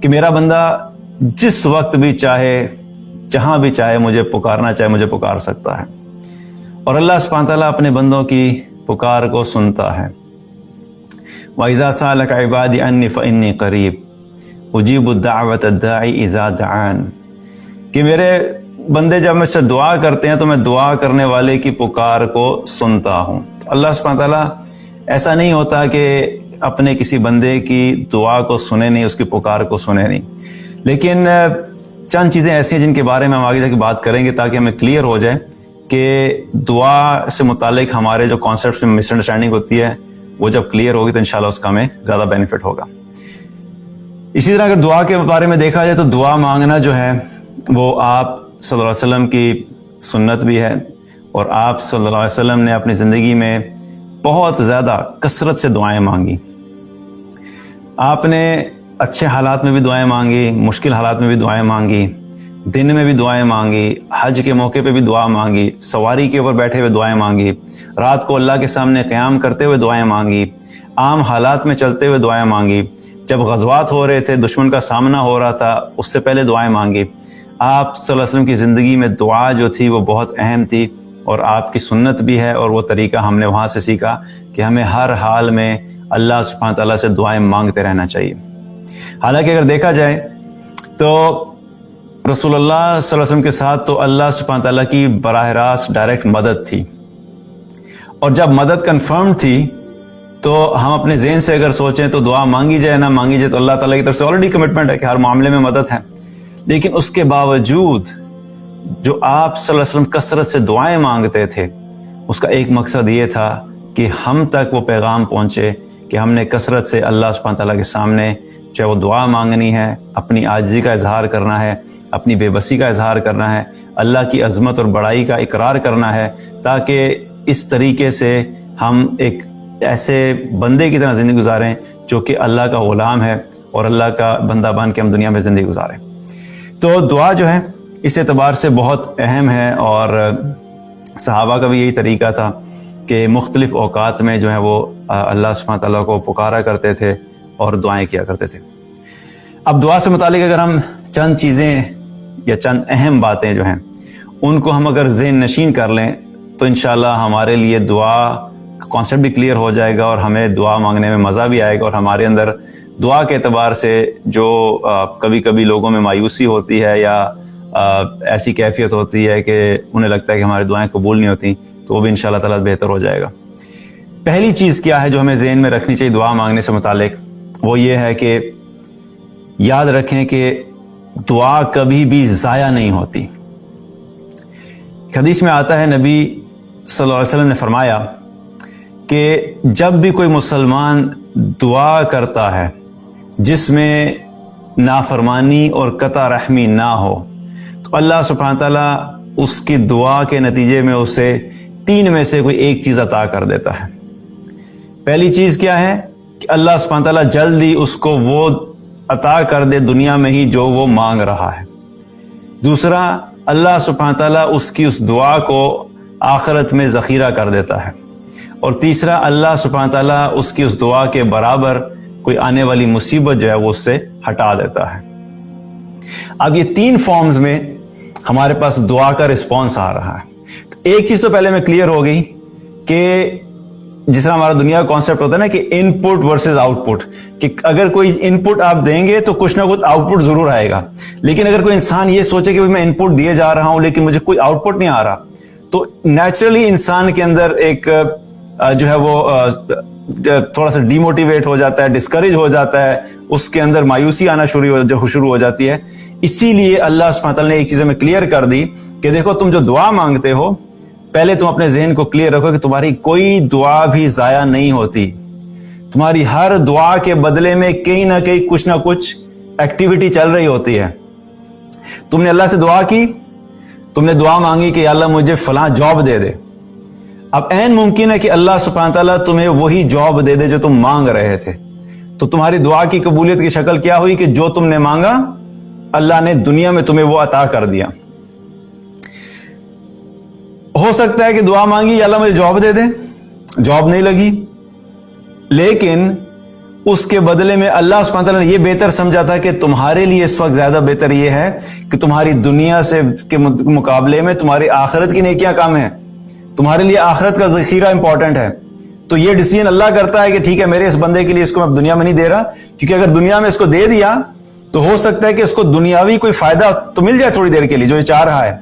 کہ میرا بندہ جس وقت بھی چاہے جہاں بھی چاہے مجھے پکارنا چاہے مجھے پکار سکتا ہے، اور اللہ سبحانہ تعالیٰ اپنے بندوں کی پکار کو سنتا ہے۔ وَإِذَا سَأَلَكَ عِبَادِي عَنِّي فَإِنِّي قَرِيبٌ أُجِيبُ الدَّعْوَةَ الدَّاعِ إِذَا دَعَانِ، کہ میرے بندے جب مجھ سے دعا کرتے ہیں تو میں دعا کرنے والے کی پکار کو سنتا ہوں۔ اللہ سبحانہ تعالیٰ ایسا نہیں ہوتا کہ اپنے کسی بندے کی دعا کو سنے نہیں، اس کی پکار کو سنے نہیں، لیکن چند چیزیں ایسی ہیں جن کے بارے میں ہم آگے جا کے بات کریں گے تاکہ ہمیں کلیئر ہو جائے کہ دعا سے متعلق ہمارے جو کانسیپٹس میں مس انڈرسٹینڈنگ ہوتی ہے وہ جب کلیئر ہوگی تو انشاءاللہ اس کا ہمیں زیادہ بینیفٹ ہوگا۔ اسی طرح اگر دعا کے بارے میں دیکھا جائے تو دعا مانگنا جو ہے وہ آپ صلی اللہ علیہ وسلم کی سنت بھی ہے، اور آپ صلی اللہ علیہ وسلم نے اپنی زندگی میں بہت زیادہ کثرت سے دعائیں مانگی۔ آپ نے اچھے حالات میں بھی دعائیں مانگی، مشکل حالات میں بھی دعائیں مانگی، دن میں بھی دعائیں مانگی، حج کے موقع پہ بھی دعا مانگی، سواری کے اوپر بیٹھے ہوئے دعائیں مانگی، رات کو اللہ کے سامنے قیام کرتے ہوئے دعائیں مانگی، عام حالات میں چلتے ہوئے دعائیں مانگی، جب غزوات ہو رہے تھے دشمن کا سامنا ہو رہا تھا اس سے پہلے دعائیں مانگی۔ آپ صلی اللہ علیہ وسلم کی زندگی میں دعا جو تھی وہ بہت اہم تھی، اور آپ کی سنت بھی ہے، اور وہ طریقہ ہم نے وہاں سے سیکھا کہ ہمیں ہر حال میں اللہ سبحانہ تعالیٰ سے دعائیں مانگتے رہنا چاہیے۔ حالانکہ اگر دیکھا جائے تو رسول اللہ صلی اللہ علیہ وسلم کے ساتھ تو اللہ سبحانہ تعالیٰ کی براہ راست ڈائریکٹ مدد تھی، اور جب مدد کنفرم تھی تو ہم اپنے ذہن سے اگر سوچیں تو دعا مانگی جائے نہ مانگی جائے تو اللہ تعالیٰ کی طرف سے آلریڈی کمٹمنٹ ہے کہ ہر معاملے میں مدد ہے، لیکن اس کے باوجود جو آپ صلی اللہ علیہ وسلم کثرت سے دعائیں مانگتے تھے اس کا ایک مقصد یہ تھا کہ ہم تک وہ پیغام پہنچے کہ ہم نے کثرت سے اللہ سبحانہ تعالیٰ کے سامنے چاہے وہ دعا مانگنی ہے، اپنی عاجزی کا اظہار کرنا ہے، اپنی بے بسی کا اظہار کرنا ہے، اللہ کی عظمت اور بڑائی کا اقرار کرنا ہے، تاکہ اس طریقے سے ہم ایک ایسے بندے کی طرح زندگی گزاریں جو کہ اللہ کا غلام ہے اور اللہ کا بندہ بن کے ہم دنیا میں زندگی گزاریں۔ تو دعا جو ہے اس اعتبار سے بہت اہم ہے، اور صحابہ کا بھی یہی طریقہ تھا کہ مختلف اوقات میں جو ہے وہ اللہ سبحانہ تعالیٰ کو پکارا کرتے تھے اور دعائیں کیا کرتے تھے۔ اب دعا سے متعلق اگر ہم چند چیزیں یا چند اہم باتیں جو ہیں ان کو ہم اگر ذہن نشین کر لیں تو انشاءاللہ ہمارے لیے دعا کا کانسیپٹ بھی کلیئر ہو جائے گا، اور ہمیں دعا مانگنے میں مزہ بھی آئے گا، اور ہمارے اندر دعا کے اعتبار سے جو کبھی کبھی لوگوں میں مایوسی ہوتی ہے یا ایسی کیفیت ہوتی ہے کہ انہیں لگتا ہے کہ ہماری دعائیں قبول نہیں ہوتی، تو وہ بھی انشاءاللہ تعالیٰ بہتر ہو جائے گا۔ پہلی چیز کیا ہے جو ہمیں ذہن میں رکھنی چاہیے دعا مانگنے سے متعلق، وہ یہ ہے کہ یاد رکھیں کہ دعا کبھی بھی ضائع نہیں ہوتی۔ حدیث میں آتا ہے نبی صلی اللہ علیہ وسلم نے فرمایا کہ جب بھی کوئی مسلمان دعا کرتا ہے جس میں نافرمانی اور قطع رحمی نہ ہو تو اللہ سبحانہ تعالیٰ اس کی دعا کے نتیجے میں اسے 3 میں سے کوئی ایک چیز عطا کر دیتا ہے۔ پہلی چیز کیا ہے کہ اللہ سبحانہ تعالیٰ جلد ہی اس کو وہ عطا کر دے دنیا میں ہی جو وہ مانگ رہا ہے۔ دوسرا، اللہ سبحانہ تعالیٰ اس کی اس دعا کو آخرت میں ذخیرہ کر دیتا ہے۔ اور تیسرا، اللہ سبحانہ تعالیٰ اس کی اس دعا کے برابر کوئی آنے والی مصیبت جو ہے وہ اس سے ہٹا دیتا ہے۔ اب یہ 3 فارمز میں ہمارے پاس دعا کا رسپانس آ رہا ہے۔ تو ایک چیز تو پہلے میں کلیئر ہو گئی کہ جس طرح ہمارا دنیا کا کانسیپٹ ہوتا ہے نا کہ ان پٹ ورسز آؤٹ پٹ، کہ اگر کوئی ان پٹ آپ دیں گے تو کچھ نہ کچھ آؤٹ پٹ ضرور آئے گا، لیکن اگر کوئی انسان یہ سوچے کہ میں ان پٹ دیے جا رہا ہوں لیکن مجھے کوئی آؤٹ پٹ نہیں آ رہا، تو نیچرلی انسان کے اندر ایک جو ہے وہ تھوڑا سا ڈی موٹیویٹ ہو جاتا ہے، ڈسکریج ہو جاتا ہے، اس کے اندر مایوسی آنا شروع ہو جاتی ہے۔ اسی لیے اللہ سبحانہ تعالیٰ نے ایک چیز ہمیں کلیئر کر دی کہ دیکھو تم جو دعا مانگتے ہو پہلے تم اپنے ذہن کو کلیئر رکھو کہ تمہاری کوئی دعا بھی ضائع نہیں ہوتی، تمہاری ہر دعا کے بدلے میں کہیں نہ کہیں کچھ نہ کچھ ایکٹیویٹی چل رہی ہوتی ہے۔ تم نے اللہ سے دعا کی، تم نے دعا مانگی کہ یا اللہ مجھے فلاں جاب دے دے، اب عین ممکن ہے کہ اللہ سبحانہ تعالیٰ تمہیں وہی جاب دے دے جو تم مانگ رہے تھے، تو تمہاری دعا کی قبولیت کی شکل کیا ہوئی کہ جو تم نے مانگا اللہ نے دنیا میں تمہیں وہ عطا کر دیا۔ ہو سکتا ہے کہ دعا مانگی یا اللہ مجھے جاب دے دے، جاب نہیں لگی، لیکن اس کے بدلے میں اللہ سبحانہ تعالیٰ نے یہ بہتر سمجھا تھا کہ تمہارے لیے اس وقت زیادہ بہتر یہ ہے کہ تمہاری دنیا سے کے مقابلے میں تمہاری آخرت کی نیکیاں کم ہیں، تمہارے لیے آخرت کا ذخیرہ امپورٹنٹ ہے. تو یہ ڈیسیژن اللہ کرتا ہے کہ ٹھیک ہے میرے اس بندے کے لیے اس کو میں دنیا میں نہیں دے رہا، کیونکہ اگر دنیا میں اس کو دے دیا تو ہو سکتا ہے کہ اس کو دنیاوی کوئی فائدہ تو مل جائے تھوڑی دیر کے لیے جو یہ چاہ رہا ہے،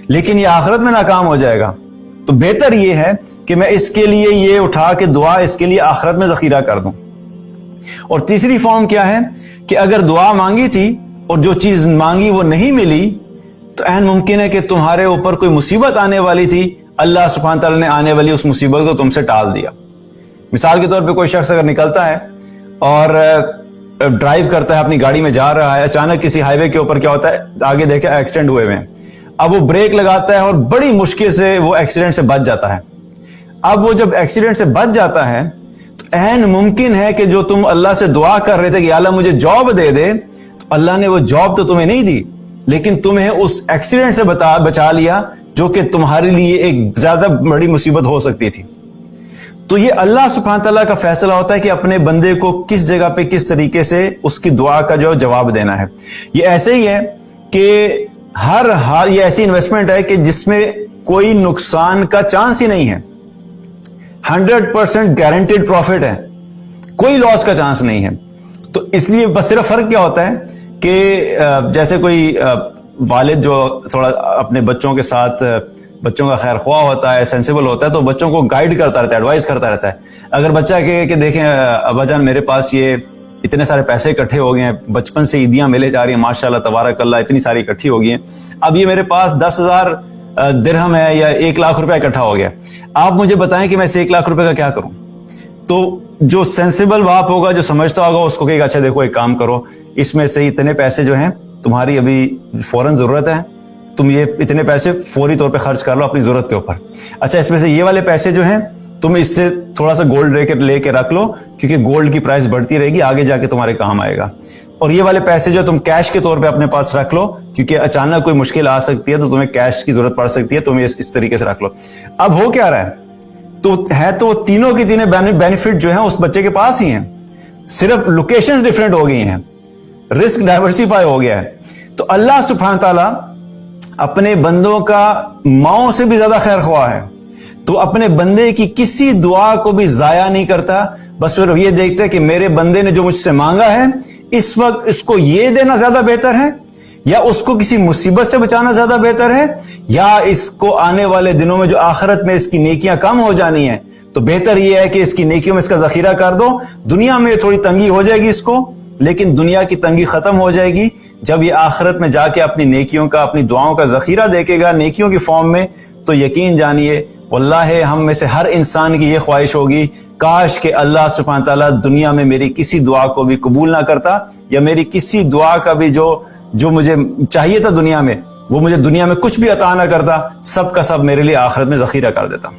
لیکن یہ آخرت میں ناکام ہو جائے گا. تو بہتر یہ ہے کہ میں اس کے لیے یہ اٹھا کے دعا اس کے لیے آخرت میں ذخیرہ کر دوں. اور تیسری فارم کیا ہے کہ اگر دعا مانگی تھی اور جو چیز مانگی وہ نہیں ملی تو عین ممکن ہے کہ تمہارے اوپر کوئی مصیبت آنے والی تھی، اللہ سبحانہ تعالیٰ نے آنے والی اس مصیبت کو تم سے ٹال دیا. مثال کے طور پہ کوئی شخص اگر نکلتا ہے اور ڈرائیو کرتا ہے، اپنی گاڑی میں جا رہا ہے، اچانک کسی ہائی وے کے اوپر کیا ہوتا ہے، آگے دیکھے ایکسیڈنٹ ہوئے ہوئے ہیں. اب وہ بریک لگاتا ہے اور بڑی مشکل سے وہ ایکسیڈنٹ سے بچ جاتا ہے. اب وہ جب ایکسیڈنٹ سے بچ جاتا ہے تو عین ممکن ہے کہ جو تم اللہ سے دعا کر رہے تھے کہ اللہ مجھے جاب دے دے، تو اللہ نے وہ جاب تو تمہیں نہیں دی لیکن تمہیں اس ایکسیڈنٹ سے بچا لیا جو کہ تمہارے لیے ایک زیادہ بڑی مصیبت ہو سکتی تھی. تو یہ اللہ سبحانہ تعالیٰ کا فیصلہ ہوتا ہے کہ اپنے بندے کو کس جگہ پہ کس طریقے سے اس کی دعا کا جو جواب دینا ہے. یہ ایسے ہی ہے کہ ہر حال یہ ایسی انویسٹمنٹ ہے کہ جس میں کوئی نقصان کا چانس ہی نہیں ہے، 100% گارنٹیڈ پروفٹ ہے، کوئی لاس کا چانس نہیں ہے. تو اس لیے بس صرف فرق کیا ہوتا ہے کہ جیسے کوئی والد جو تھوڑا اپنے بچوں کے ساتھ بچوں کا خیر خواہ ہوتا ہے، سینسیبل ہوتا ہے، تو بچوں کو گائیڈ کرتا رہتا ہے، ایڈوائز کرتا رہتا ہے. اگر بچہ کہے کہ دیکھیں ابا جان میرے پاس یہ اتنے سارے پیسے اکٹھے ہو گئے ہیں، بچپن سے عیدیاں ملے جا رہی ہیں ماشاءاللہ تبارک اللہ، اتنی ساری اکٹھی ہو گئی ہیں، اب یہ میرے پاس 10,000 درہم ہے یا 1 لاکھ روپے اکٹھا ہو گیا، آپ مجھے بتائیں کہ میں اس 1 لاکھ روپے کا کیا کروں. تو جو سینسیبل باپ ہوگا، جو سمجھتا ہوگا، اس کو کہے گا اچھا دیکھو ایک کام کرو، اس میں سے اتنے پیسے جو ہیں تمہاری ابھی فوراً ضرورت ہے، تم یہ اتنے پیسے فوری طور پہ خرچ کر لو اپنی ضرورت کے اوپر. اچھا اس میں سے یہ والے پیسے جو ہیں تم اس سے تھوڑا سا گولڈ لے کے رکھ لو، کیونکہ گولڈ کی پرائس بڑھتی رہے گی، آگے جا کے تمہارے کام آئے گا. اور یہ والے پیسے جو تم کیش کے طور پہ اپنے پاس رکھ لو، کیونکہ اچانک کوئی مشکل آ سکتی ہے تو تمہیں کیش کی ضرورت پڑ سکتی ہے، تمہیں اس طریقے سے رکھ لو. اب ہو کیا رہا ہے تو وہ تینوں کی تینوں بینیفٹ جو ہیں اس بچے کے پاس ہی ہیں، صرف لوکیشنز ڈیفرنٹ ہو گئی ہیں، رسک ڈائیورسیفائی ہو گیا ہے. تو اللہ سبحانہ تعالیٰ اپنے بندوں کا ماؤں سے بھی زیادہ خیر خواہ ہے، تو اپنے بندے کی کسی دعا کو بھی ضائع نہیں کرتا. بس پھر یہ دیکھتے کہ میرے بندے نے جو مجھ سے مانگا ہے اس وقت اس کو یہ دینا زیادہ بہتر ہے یا اس کو کسی مصیبت سے بچانا زیادہ بہتر ہے، یا اس کو آنے والے دنوں میں جو آخرت میں اس کی نیکیاں کم ہو جانی ہیں تو بہتر یہ ہے کہ اس کی نیکیوں میں اس کا ذخیرہ کر دو. دنیا میں تھوڑی تنگی ہو جائے گی اس کو، لیکن دنیا کی تنگی ختم ہو جائے گی جب یہ آخرت میں جا کے اپنی نیکیوں کا، اپنی دعاؤں کا ذخیرہ دیکھے گا نیکیوں کی فارم میں. تو یقین جانیے واللہ ہم میں سے ہر انسان کی یہ خواہش ہوگی کاش کہ اللہ سبحانہ تعالیٰ دنیا میں میری کسی دعا کو بھی قبول نہ کرتا، یا میری کسی دعا کا بھی جو مجھے چاہیے تھا دنیا میں وہ مجھے دنیا میں کچھ بھی عطا نہ کرتا، سب کا سب میرے لیے آخرت میں ذخیرہ کر دیتا.